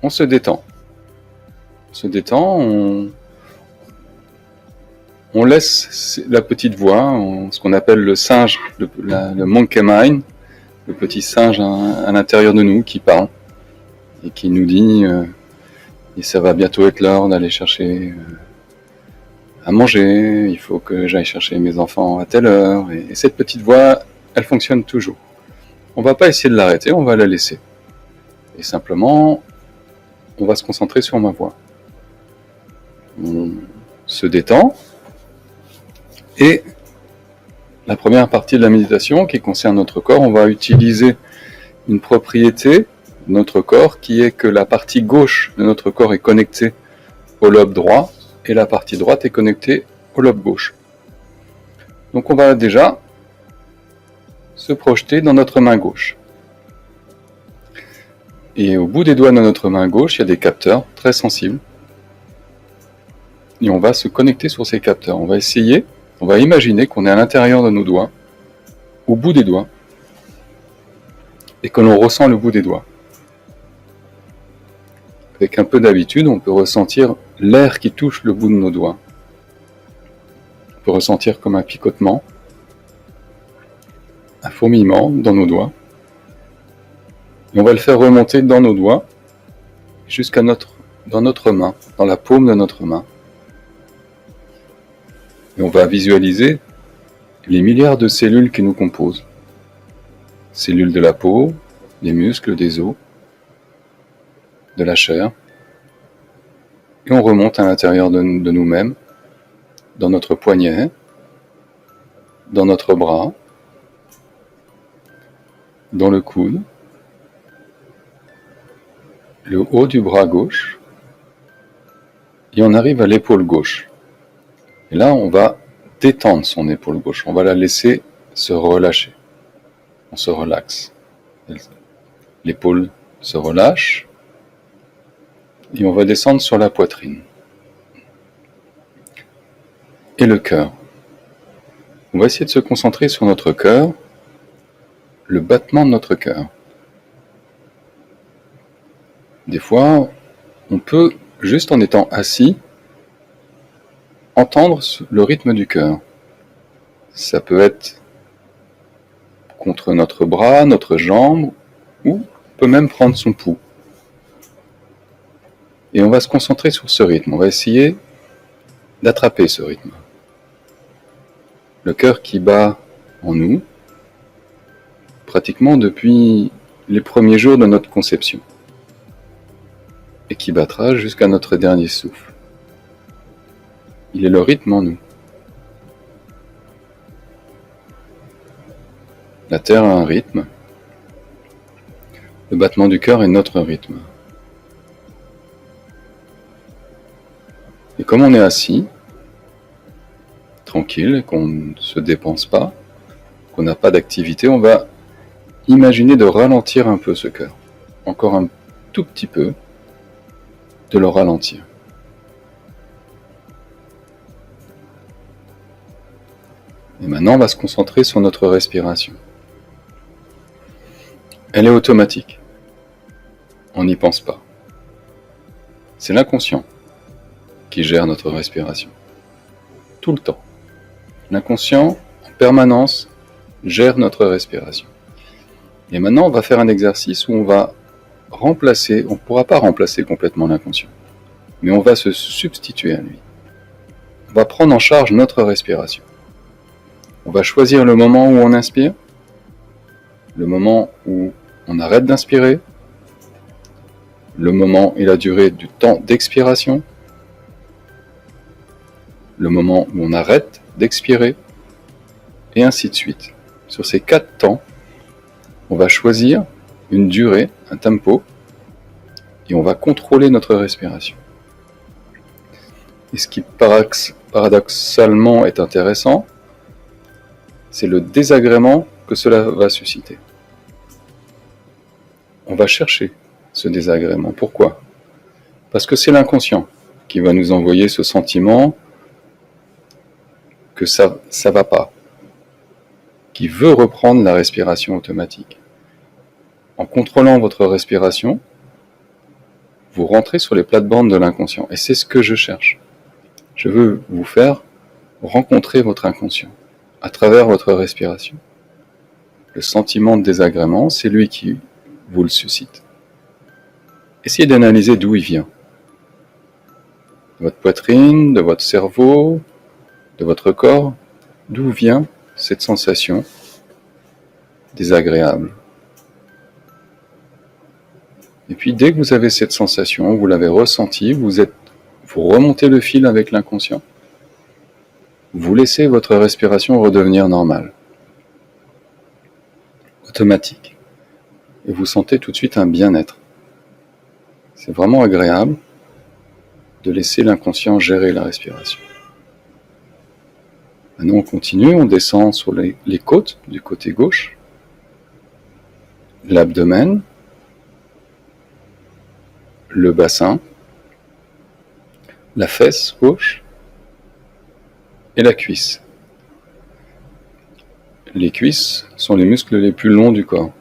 on se détend. On se détend, on laisse la petite voix, ce qu'on appelle le singe, le monkey mind, le petit singe à l'intérieur de nous qui parle et qui nous dit et ça va bientôt être l'heure d'aller chercher à manger, il faut que j'aille chercher mes enfants à telle heure. Et cette petite voix, elle fonctionne toujours. On va pas essayer de l'arrêter, on va la laisser. Et simplement, on va se concentrer sur ma voix. On se détend. Et la première partie de la méditation qui concerne notre corps, on va utiliser une propriété de notre corps qui est que la partie gauche de notre corps est connectée au lobe droit et la partie droite est connectée au lobe gauche. Donc on va déjà se projeter dans notre main gauche. Et au bout des doigts de notre main gauche, il y a des capteurs très sensibles. Et on va se connecter sur ces capteurs. On va imaginer qu'on est à l'intérieur de nos doigts, au bout des doigts, et que l'on ressent le bout des doigts. Avec un peu d'habitude, on peut ressentir l'air qui touche le bout de nos doigts. On peut ressentir comme un picotement, un fourmillement dans nos doigts. Et on va le faire remonter dans nos doigts, jusqu'à dans notre main, dans la paume de notre main. Et on va visualiser les milliards de cellules qui nous composent. Cellules de la peau, des muscles, des os, de la chair. Et on remonte à l'intérieur de nous-mêmes, dans notre poignet, dans notre bras, dans le coude, le haut du bras gauche, et on arrive à l'épaule gauche. Et là, on va détendre son épaule gauche, on va la laisser se relâcher. On se relaxe. L'épaule se relâche, et on va descendre sur la poitrine. Et le cœur. On va essayer de se concentrer sur notre cœur, le battement de notre cœur. Des fois, on peut, juste en étant assis, entendre le rythme du cœur. Ça peut être contre notre bras, notre jambe, ou on peut même prendre son pouls. Et on va se concentrer sur ce rythme. On va essayer d'attraper ce rythme. Le cœur qui bat en nous, pratiquement depuis les premiers jours de notre conception, et qui battra jusqu'à notre dernier souffle. Il est le rythme en nous. La Terre a un rythme. Le battement du cœur est notre rythme. Et comme on est assis, tranquille, qu'on ne se dépense pas, qu'on n'a pas d'activité, on va imaginer de ralentir un peu ce cœur. Encore un tout petit peu, de le ralentir. Et maintenant, on va se concentrer sur notre respiration. Elle est automatique. On n'y pense pas. C'est l'inconscient qui gère notre respiration. Tout le temps. L'inconscient, en permanence, gère notre respiration. Et maintenant, on va faire un exercice où on va remplacer, on ne pourra pas remplacer complètement l'inconscient, mais on va se substituer à lui. On va prendre en charge notre respiration. On va choisir le moment où on inspire, le moment où on arrête d'inspirer, le moment et la durée du temps d'expiration, le moment où on arrête d'expirer, et ainsi de suite. Sur ces 4 temps, on va choisir une durée, un tempo, et on va contrôler notre respiration. Et ce qui paradoxalement est intéressant, c'est le désagrément que cela va susciter. On va chercher ce désagrément. Pourquoi ? Parce que c'est l'inconscient qui va nous envoyer ce sentiment que ça va pas, qui veut reprendre la respiration automatique. En contrôlant votre respiration, vous rentrez sur les plates-bandes de l'inconscient. Et c'est ce que je cherche. Je veux vous faire rencontrer votre inconscient à travers votre respiration. Le sentiment de désagrément, c'est lui qui vous le suscite. Essayez d'analyser d'où il vient. De votre poitrine, de votre cerveau, de votre corps. D'où vient cette sensation désagréable? Et puis dès que vous avez cette sensation, vous l'avez ressentie, vous remontez le fil avec l'inconscient. Vous laissez votre respiration redevenir normale, automatique. Et vous sentez tout de suite un bien-être. C'est vraiment agréable de laisser l'inconscient gérer la respiration. Maintenant on continue, on descend sur les côtes du côté gauche, l'abdomen, le bassin, la fesse gauche et la cuisse. Les cuisses sont les muscles les plus longs du corps.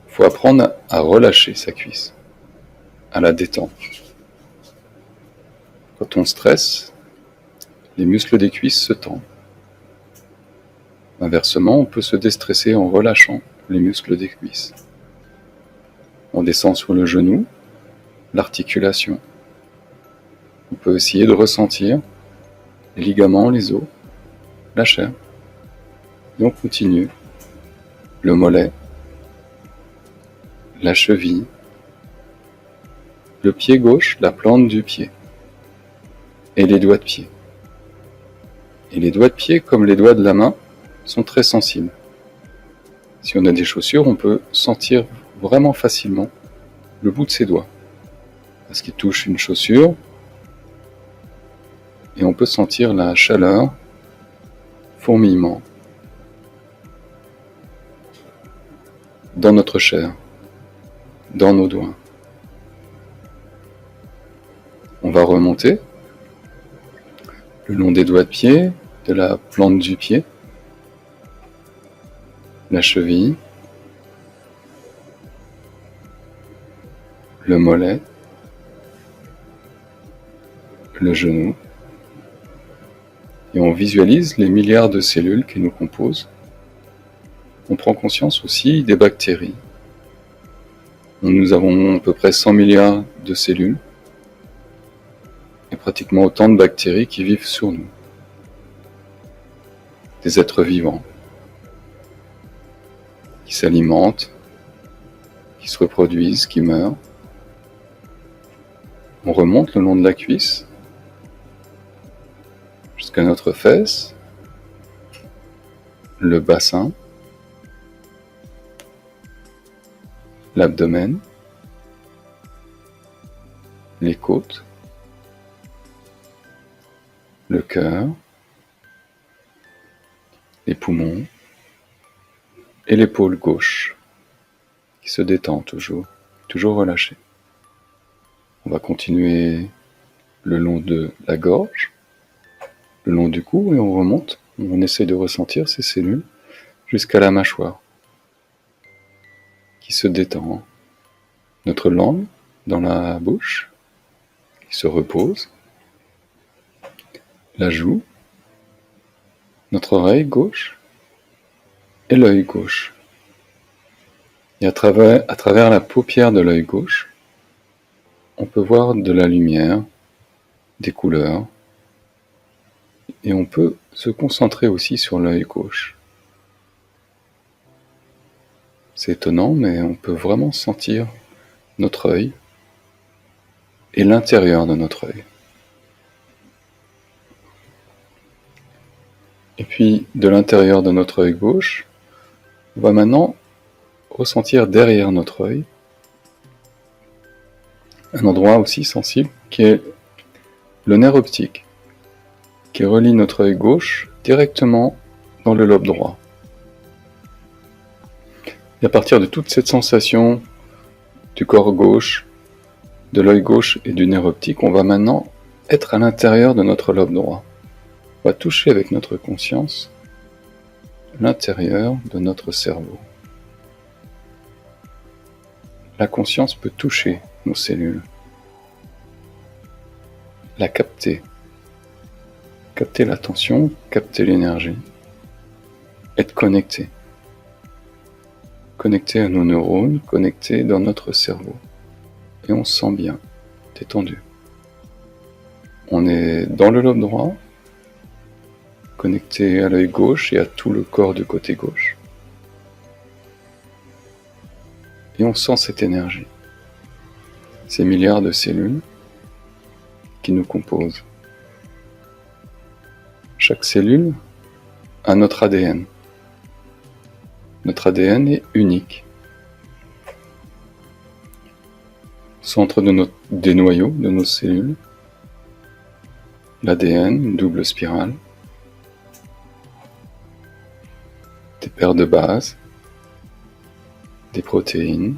Il faut apprendre à relâcher sa cuisse, à la détendre. Quand on stresse, les muscles des cuisses se tendent. Inversement, on peut se déstresser en relâchant les muscles des cuisses. On descend sur le genou, l'articulation. On peut essayer de ressentir les ligaments, les os, la chair. Et on continue. Le mollet, la cheville, le pied gauche, la plante du pied, et les doigts de pied. Et les doigts de pied, comme les doigts de la main, sont très sensibles. Si on a des chaussures, on peut sentir vraiment facilement le bout de ses doigts. Parce qu'il touche une chaussure, et on peut sentir la chaleur, fourmillement, dans notre chair, dans nos doigts. On va remonter le long des doigts de pied, de la plante du pied, la cheville, le mollet, le genou, et on visualise les milliards de cellules qui nous composent. On prend conscience aussi des bactéries. Nous avons à peu près 100 milliards de cellules et pratiquement autant de bactéries qui vivent sur nous. Des êtres vivants qui s'alimentent, qui se reproduisent, qui meurent. On remonte le long de la cuisse jusqu'à notre fesse, le bassin, l'abdomen, les côtes, le cœur, les poumons et l'épaule gauche qui se détend toujours relâchée. On va continuer le long de la gorge, le long du cou et on remonte. On essaie de ressentir ces cellules jusqu'à la mâchoire qui se détend. Notre langue dans la bouche qui se repose. La joue, notre oreille gauche et l'œil gauche. Et à travers la paupière de l'œil gauche, on peut voir de la lumière, des couleurs, et on peut se concentrer aussi sur l'œil gauche. C'est étonnant, mais on peut vraiment sentir notre œil et l'intérieur de notre œil. Et puis, de l'intérieur de notre œil gauche, on va maintenant ressentir derrière notre œil un endroit aussi sensible qui est le nerf optique, qui relie notre œil gauche directement dans le lobe droit. Et à partir de toute cette sensation du corps gauche, de l'œil gauche et du nerf optique, on va maintenant être à l'intérieur de notre lobe droit. On va toucher avec notre conscience l'intérieur de notre cerveau. la conscience peut toucher nos cellules, la capter l'attention, capter l'énergie, être connecté à nos neurones, connecté dans notre cerveau. Et on se sent bien, détendu. On est dans le lobe droit, connecté à l'œil gauche et à tout le corps du côté gauche. Et on sent cette énergie, ces milliards de cellules qui nous composent. Chaque cellule a notre ADN. Notre ADN est unique. Centre des noyaux de nos cellules, l'ADN, une double spirale, des paires de bases, des protéines,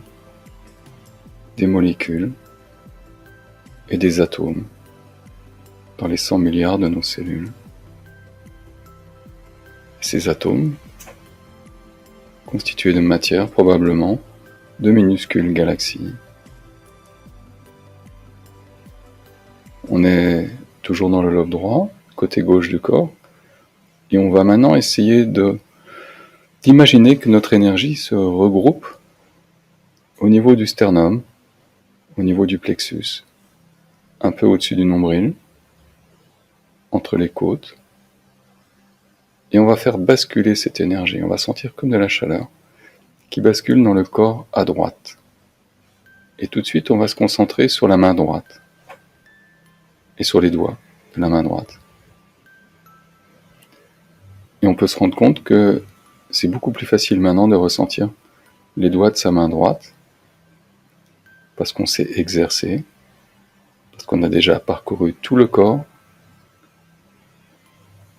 des molécules et des atomes dans les 100 milliards de nos cellules. Et ces atomes, constitués de matière probablement, de minuscules galaxies. On est toujours dans le lobe droit, côté gauche du corps, et on va maintenant essayer d'imaginer que notre énergie se regroupe au niveau du sternum, au niveau du plexus, un peu au-dessus du nombril, entre les côtes, et on va faire basculer cette énergie. On va sentir comme de la chaleur qui bascule dans le corps à droite. Et tout de suite, on va se concentrer sur la main droite et sur les doigts de la main droite. Et on peut se rendre compte que c'est beaucoup plus facile maintenant de ressentir les doigts de sa main droite parce qu'on s'est exercé, parce qu'on a déjà parcouru tout le corps.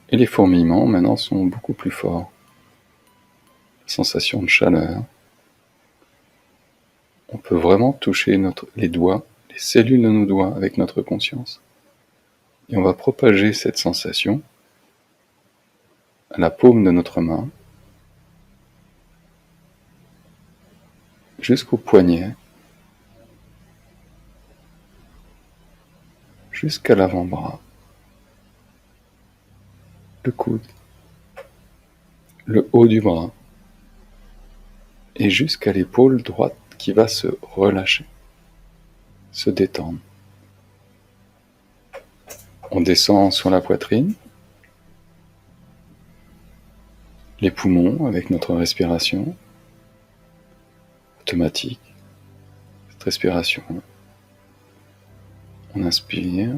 Et les fourmillements maintenant sont beaucoup plus forts. Sensation de chaleur. On peut vraiment toucher les doigts, les cellules de nos doigts avec notre conscience. Et on va propager cette sensation à la paume de notre main, jusqu'au poignet, jusqu'à l'avant-bras, le coude, le haut du bras, et jusqu'à l'épaule droite qui va se relâcher, se détendre. On descend sur la poitrine, les poumons avec notre respiration automatique, cette respiration. On inspire,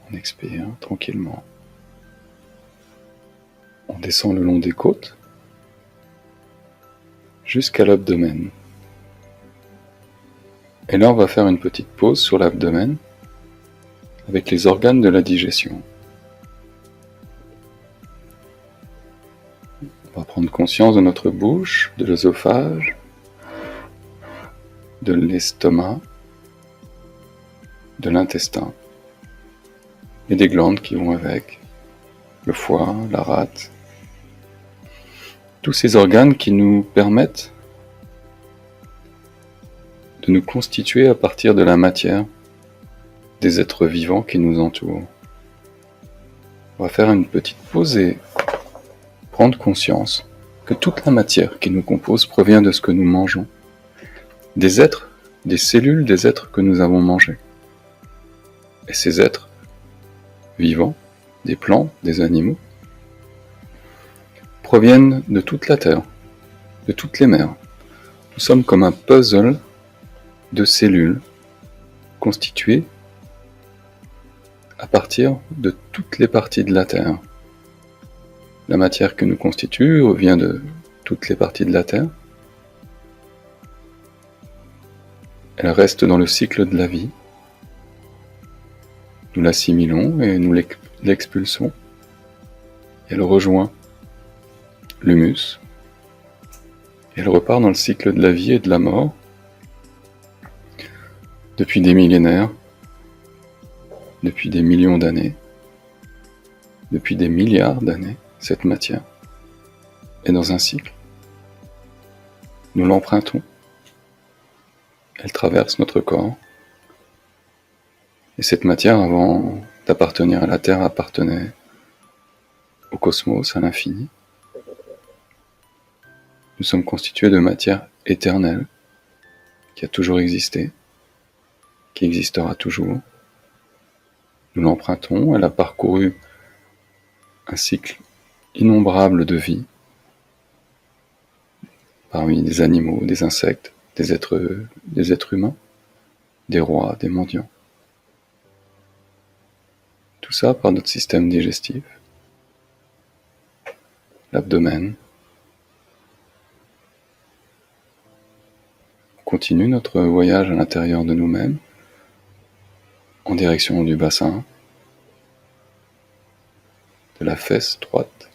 on expire tranquillement. On descend le long des côtes jusqu'à l'abdomen. Et là, on va faire une petite pause sur l'abdomen avec les organes de la digestion. On va prendre conscience de notre bouche, de l'œsophage, de l'estomac, de l'intestin et des glandes qui vont avec, le foie, la rate. Tous ces organes qui nous permettent de nous constituer à partir de la matière des êtres vivants qui nous entourent. On va faire une petite pause et prendre conscience que toute la matière qui nous compose provient de ce que nous mangeons, des êtres, des cellules des êtres que nous avons mangés. Et ces êtres vivants, des plantes, des animaux, proviennent de toute la Terre, de toutes les mers. Nous sommes comme un puzzle de cellules constituées à partir de toutes les parties de la Terre. La matière que nous constitue vient de toutes les parties de la Terre. Elle reste dans le cycle de la vie. Nous l'assimilons et nous l'expulsons. Elle rejoint l'humus. Et elle repart dans le cycle de la vie et de la mort. Depuis des millénaires, depuis des millions d'années, depuis des milliards d'années, cette matière est dans un cycle. Nous l'empruntons. Elle traverse notre corps. Et cette matière, avant d'appartenir à la Terre, appartenait au cosmos, à l'infini. Nous sommes constitués de matière éternelle, qui a toujours existé, qui existera toujours. Nous l'empruntons, elle a parcouru un cycle innombrable de vie, parmi des animaux, des insectes, des êtres humains, des rois, des mendiants. Tout ça par notre système digestif, l'abdomen. On continue notre voyage à l'intérieur de nous-mêmes, en direction du bassin, de la fesse droite,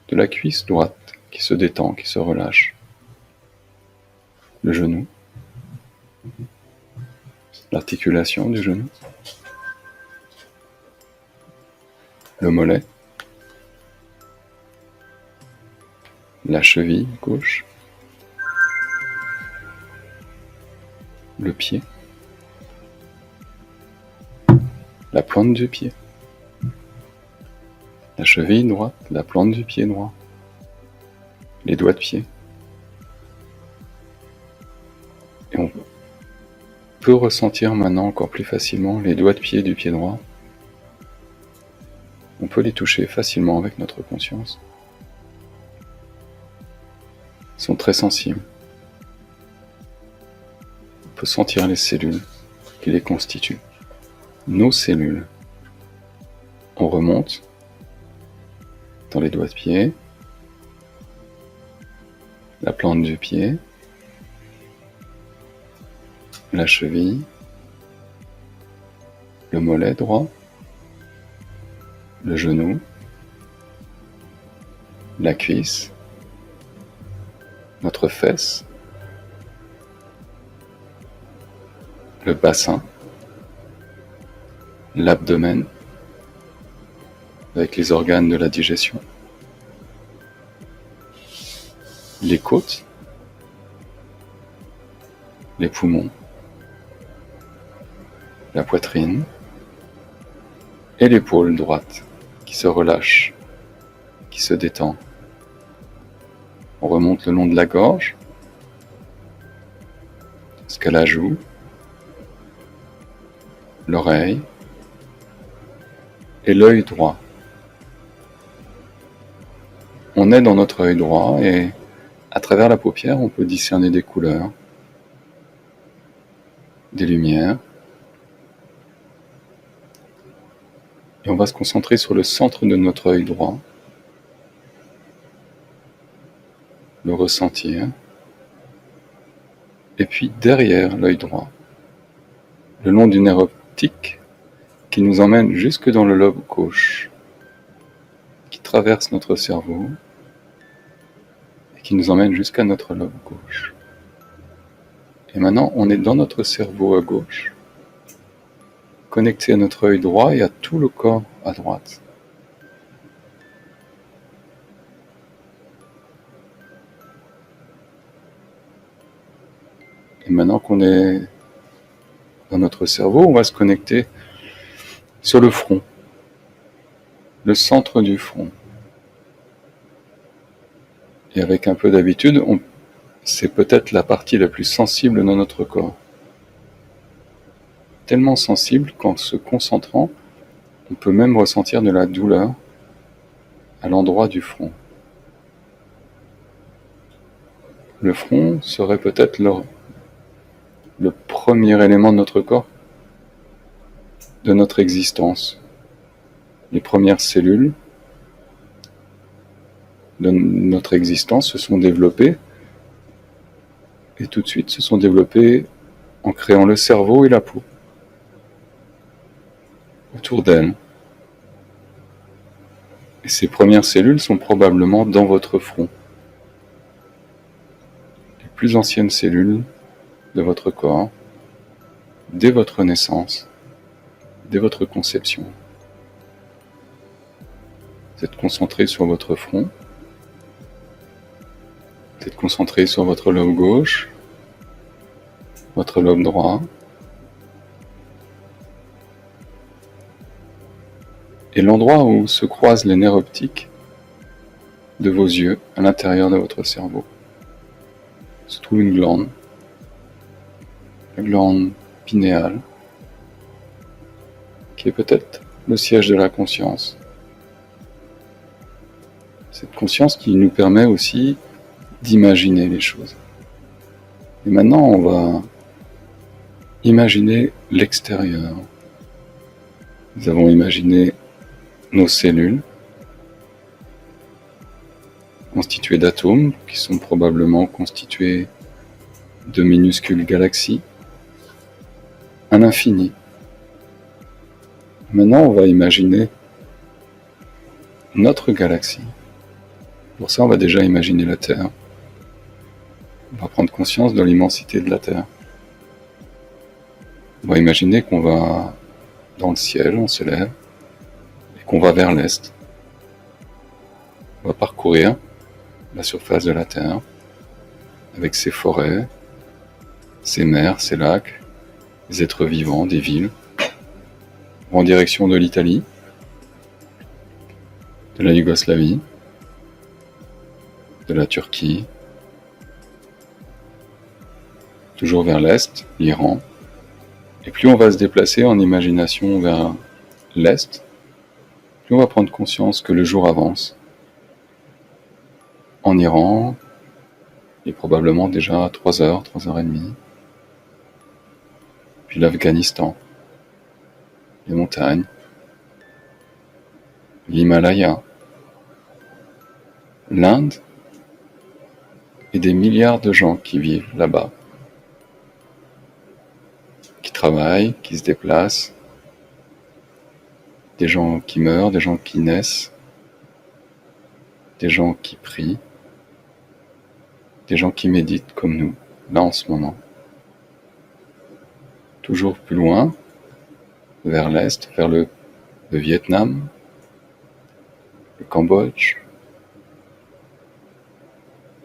de la cuisse droite qui se détend, qui se relâche, le genou, l'articulation du genou, le mollet, la cheville gauche, le pied, la plante du pied, la cheville droite, la plante du pied droit, les doigts de pied. Et on peut ressentir maintenant encore plus facilement les doigts de pied du pied droit. On peut les toucher facilement avec notre conscience. Ils sont très sensibles. On peut sentir les cellules qui les constituent. Nos cellules. On remonte dans les doigts de pied, la plante du pied, la cheville, le mollet droit, le genou, la cuisse, notre fesse, le bassin, l'abdomen, avec les organes de la digestion, les côtes, les poumons, la poitrine et l'épaule droite qui se relâche, qui se détend. On remonte le long de la gorge jusqu'à la joue, l'oreille et l'œil droit. On est dans notre œil droit et à travers la paupière, on peut discerner des couleurs, des lumières. Et on va se concentrer sur le centre de notre œil droit, le ressentir. Et puis derrière l'œil droit, le long du nerf optique qui nous emmène jusque dans le lobe gauche, qui traverse notre cerveau et qui nous emmène jusqu'à notre lobe gauche. Et maintenant, on est dans notre cerveau à gauche, connecté à notre œil droit et à tout le corps à droite. Et maintenant qu'on est dans notre cerveau, on va se connecter sur le front, le centre du front. Et avec un peu d'habitude, c'est peut-être la partie la plus sensible dans notre corps. Tellement sensible qu'en se concentrant, on peut même ressentir de la douleur à l'endroit du front. Le front serait peut-être le premier élément de notre corps, de notre existence. Les premières cellules de notre existence se sont développées et tout de suite se sont développées en créant le cerveau et la peau autour d'elles. Et ces premières cellules sont probablement dans votre front. Les plus anciennes cellules de votre corps, dès votre naissance, dès votre conception. Vous êtes concentré sur votre front, vous êtes concentré sur votre lobe gauche, votre lobe droit, et l'endroit où se croisent les nerfs optiques de vos yeux à l'intérieur de votre cerveau. Se trouve une glande, la glande pinéale, qui est peut-être le siège de la conscience. Cette conscience qui nous permet aussi d'imaginer les choses. Et maintenant, on va imaginer l'extérieur. Nous avons imaginé nos cellules, constituées d'atomes, qui sont probablement constitués de minuscules galaxies, un infini. Maintenant, on va imaginer notre galaxie. Pour ça, on va déjà imaginer la Terre. On va prendre conscience de l'immensité de la Terre. On va imaginer qu'on va dans le ciel, on se lève, et qu'on va vers l'est. On va parcourir la surface de la Terre, avec ses forêts, ses mers, ses lacs, des êtres vivants, des villes, en direction de l'Italie, de la Yougoslavie, de la Turquie, toujours vers l'est, l'Iran. Et plus on va se déplacer en imagination vers l'est, plus on va prendre conscience que le jour avance. En Iran, il est probablement déjà 3h, 3h30. Puis l'Afghanistan, les montagnes, l'Himalaya, l'Inde et des milliards de gens qui vivent là-bas, qui travaillent, qui se déplacent, des gens qui meurent, des gens qui naissent, des gens qui prient, des gens qui méditent comme nous, là en ce moment. Toujours plus loin, vers l'est, vers le Vietnam, le Cambodge,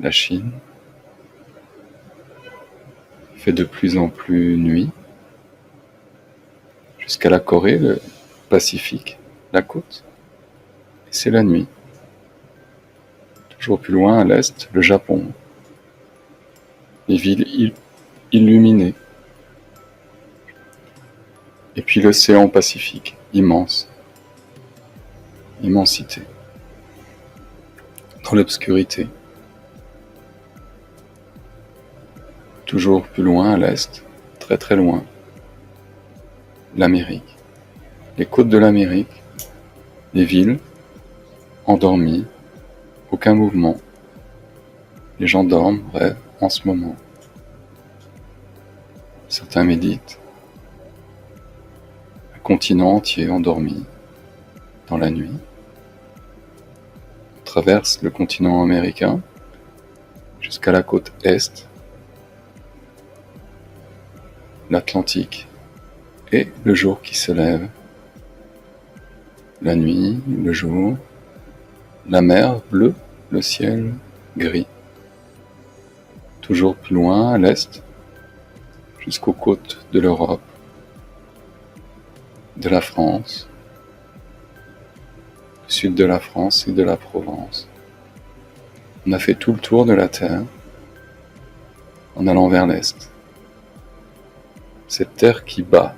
la Chine. Il fait de plus en plus nuit, jusqu'à la Corée, le Pacifique, la côte, et c'est la nuit. Toujours plus loin à l'est, le Japon, les villes illuminées, et puis l'océan Pacifique, immense, immensité, dans l'obscurité. Toujours plus loin à l'est, très très loin, l'Amérique, les côtes de l'Amérique, les villes endormies, aucun mouvement. Les gens dorment, rêvent en ce moment. Certains méditent. Un continent entier endormi dans la nuit. On traverse le continent américain jusqu'à la côte est, l'Atlantique, et le jour qui se lève. La nuit, le jour, la mer bleue, le ciel gris. Toujours plus loin à l'est, jusqu'aux côtes de l'Europe, de la France, du sud de la France et de la Provence. On a fait tout le tour de la Terre en allant vers l'est. Cette terre qui bat,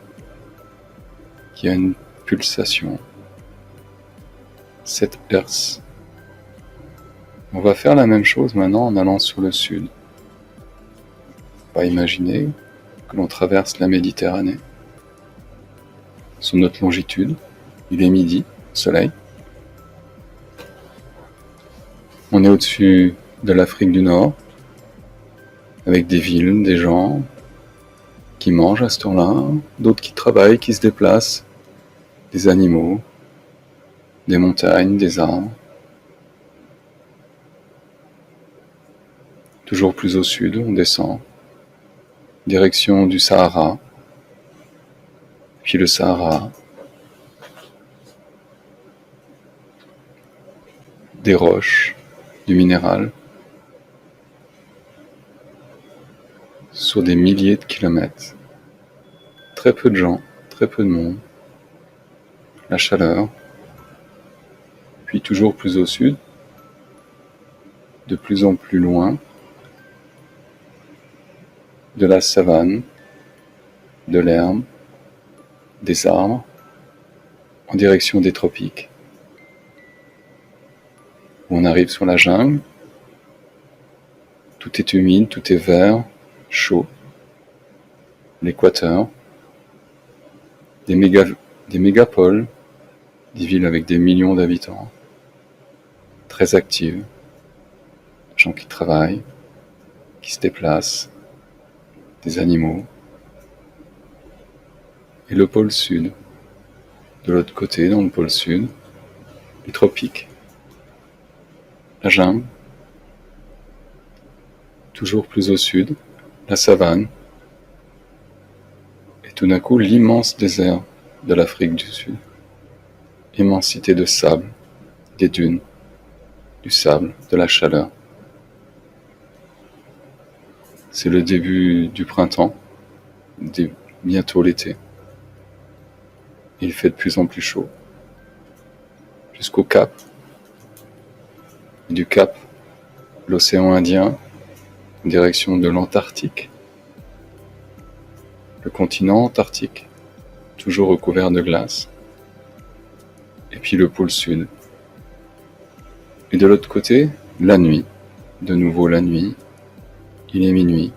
qui a une pulsation, cette herse. On va faire la même chose maintenant en allant sur le sud. On va imaginer que l'on traverse la Méditerranée. Sur notre longitude, il est midi, soleil. On est au-dessus de l'Afrique du Nord, avec des villes, des gens qui mangent à ce temps-là, d'autres qui travaillent, qui se déplacent, des animaux, des montagnes, des arbres. Toujours plus au sud, on descend, direction du Sahara, puis le Sahara, des roches, du minéral, sur des milliers de kilomètres. Très peu de gens, très peu de monde. La chaleur, puis toujours plus au sud, de plus en plus loin, de la savane, de l'herbe, des arbres, en direction des tropiques. On arrive sur la jungle, tout est humide, tout est vert, chaud, l'équateur, des mégapoles, des villes avec des millions d'habitants, très actives, gens qui travaillent, qui se déplacent, des animaux, et le pôle sud. De l'autre côté, dans le pôle sud, les tropiques, la jungle, toujours plus au sud, la savane, et tout d'un coup l'immense désert de l'Afrique du Sud. Immensité de sable, des dunes, du sable, de la chaleur. C'est le début du printemps, bientôt l'été. Il fait de plus en plus chaud. Jusqu'au Cap. Du Cap, l'océan Indien, en direction de l'Antarctique. Le continent antarctique, toujours recouvert de glace. Et puis le pôle sud. Et de l'autre côté, la nuit. De nouveau la nuit. Il est minuit.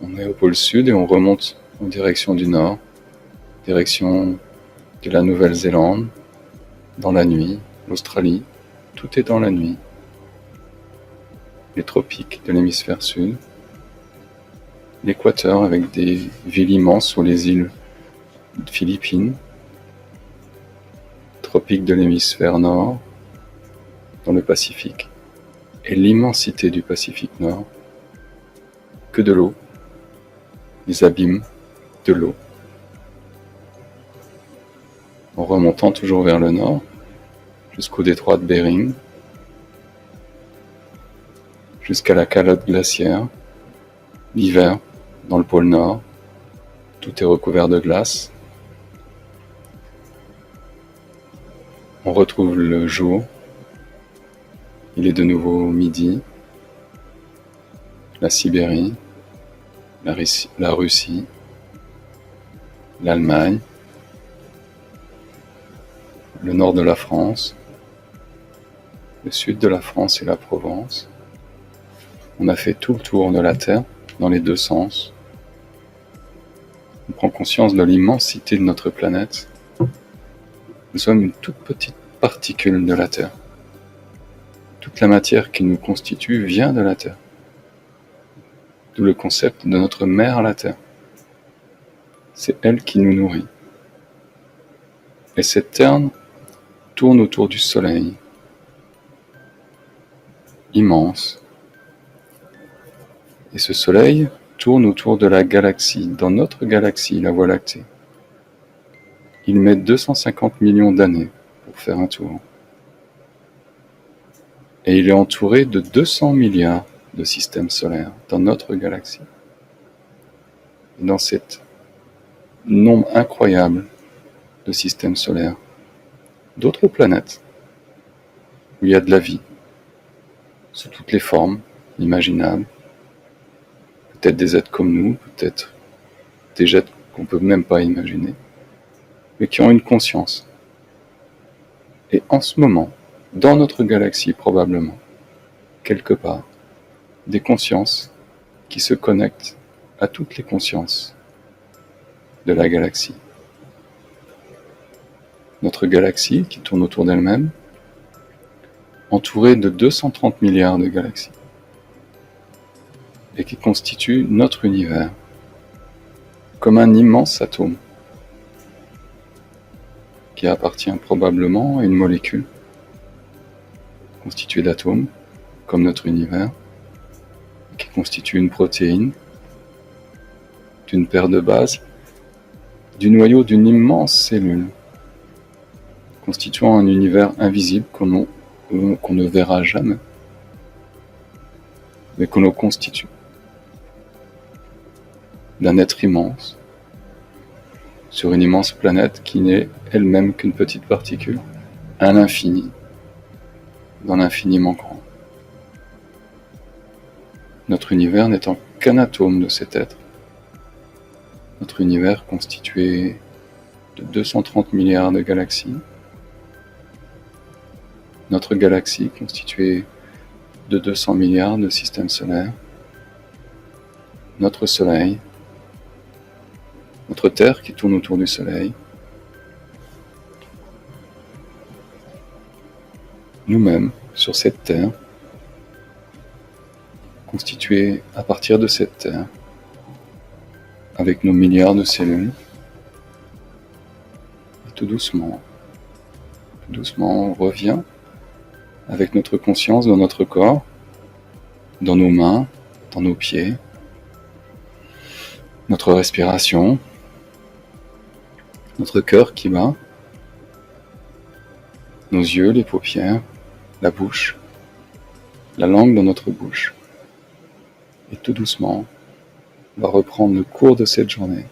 On est au pôle sud et on remonte en direction du nord, direction de la Nouvelle-Zélande, dans la nuit, l'Australie, tout est dans la nuit. Les tropiques de l'hémisphère sud, l'équateur avec des villes immenses sur les îles Philippines, tropiques de l'hémisphère nord, dans le Pacifique, et l'immensité du Pacifique Nord, que de l'eau, les abîmes de l'eau. En remontant toujours vers le nord, jusqu'au détroit de Bering, jusqu'à la calotte glaciaire, l'hiver, dans le pôle nord, tout est recouvert de glace. On retrouve le jour, il est de nouveau midi, la Sibérie, la Russie, l'Allemagne, le nord de la France, le sud de la France et la Provence. On a fait tout le tour de la Terre, dans les deux sens. On prend conscience de l'immensité de notre planète. Nous sommes une toute petite particule de la Terre. Toute la matière qui nous constitue vient de la Terre. D'où le concept de notre mère la Terre. C'est elle qui nous nourrit. Et cette Terre tourne autour du Soleil, immense. Et ce Soleil tourne autour de la galaxie, dans notre galaxie, la Voie lactée. Il met 250 millions d'années pour faire un tour. Et il est entouré de 200 milliards de systèmes solaires dans notre galaxie. Et dans cet nombre incroyable de systèmes solaires, d'autres planètes où il y a de la vie, sous toutes les formes imaginables, peut-être des êtres comme nous, peut-être des êtres qu'on ne peut même pas imaginer, mais qui ont une conscience. Et en ce moment, dans notre galaxie probablement, quelque part, des consciences qui se connectent à toutes les consciences de la galaxie. Notre galaxie qui tourne autour d'elle-même, entourée de 230 milliards de galaxies, et qui constitue notre univers, comme un immense atome, qui appartient probablement à une molécule constituée d'atomes, comme notre univers, qui constitue une protéine, d'une paire de bases, du noyau d'une immense cellule, constituant un univers invisible qu'on ne verra jamais, mais qu'on le constitue. d'un être immense, sur une immense planète qui n'est elle-même qu'une petite particule, à l'infini, dans l'infiniment grand. Notre univers n'étant qu'un atome de cet être, notre univers constitué de 230 milliards de galaxies, notre galaxie constituée de 200 milliards de systèmes solaires, notre Soleil, notre Terre qui tourne autour du Soleil, nous-mêmes sur cette Terre, constitués à partir de cette Terre, avec nos milliards de cellules, et tout doucement, on revient avec notre conscience dans notre corps, dans nos mains, dans nos pieds, notre respiration, notre cœur qui bat, nos yeux, les paupières, la bouche, la langue dans notre bouche. Et tout doucement, on va reprendre le cours de cette journée